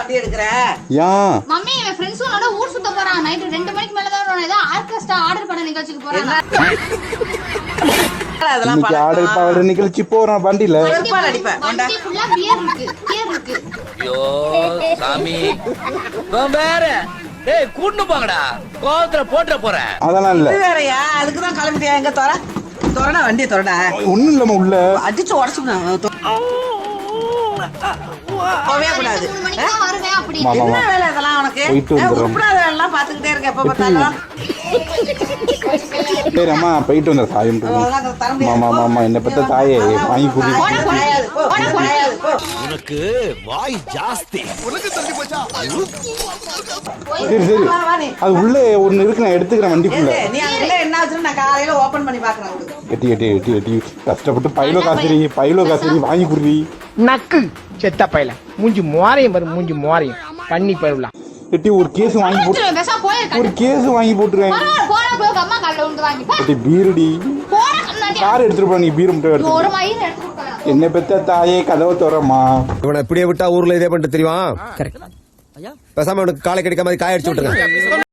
வண்டி எடுக்கிற ஏன் மம்மி என் ஃப்ரெண்ட்ஸ் உன்னோட ஊர் சுத்த போறான் நைட் 2 மணிக்கு மேல தான் ஏதோ ஆர்கெஸ்ட்ரா ஆர்டர் பண்ண நிகழ்ச்சிக்கு போறாங்க அதெல்லாம் இன்னைக்கு ஆர்டர் பாடுற நிகழ்ச்சி போறோம் வண்டியில வண்டி ஃபுல்லா பியர் இருக்கு ஐயோ சாமி வேற டேய் கூட்டு போங்கடா கோவத்துல போட்ற போறேன் அதெல்லாம் இல்ல வேறயா அதுக்கு தான் கிளம்பிட்டியா எங்க தொறடா வண்டியை தொறடா ஒண்ணும் இல்லம்மா உள்ள அடிச்சு உடச்சு போவே கூடாது 3 மணிக்கு தான் வருவேன் அப்படி மாமா என்ன வேலை இதெல்லாம் உனக்கு போயிட்டு வந்துடுறோம். உருப்படாத வேலைலாம் பாத்துக்கிட்டே இருக்க எப்ப பார்த்தாலும் சரி அம்மா போயிட்டு வந்த சாயம் மாமா மாமா என்ன பத்த தாயே வாங்கி குடி உனக்கு வாய் ஜாஸ்தி சரி சரி அது உள்ள ஒண்ணு இருக்கு நான் எடுத்துக்கிறேன் வண்டிக்குள்ள நீ அதுல என்ன ஆச்சுன்னு நான் காலையில ஓபன் பண்ணி பாக்குறேன் எட்டி எட்டி எட்டி எட்டி கஷ்டப்பட்டு பைலோ காசரி வாங்கி குடி நக்கு செத்த பையல மூஞ்சி மோரையும் வரும் மூஞ்சி மோரையும் பண்ணி பருவலாம் எட்டி ஒரு கேஸ் வாங்கி போட்டு பேசா போயிருக்க ஒரு கேஸ் வாங்கி போட்டுருவேன் போற அம்மா கால்ல வந்து வாங்கி எட்டி பீருடி போற கண்ணாடி கார் எடுத்துட்டு போ நீ பீர் மட்டும் எடுத்து ஒரு மயிர் எடுத்து போறேன் என்ன பெத்த தாயே கதவை தோறம்மா இவனை இப்படியே விட்டா ஊர்ல இதே பண்ணிட்டு தெரியுமா பேசாம அவனுக்கு காலை கிடைக்காம காய அடிச்சு விட்டுருங்க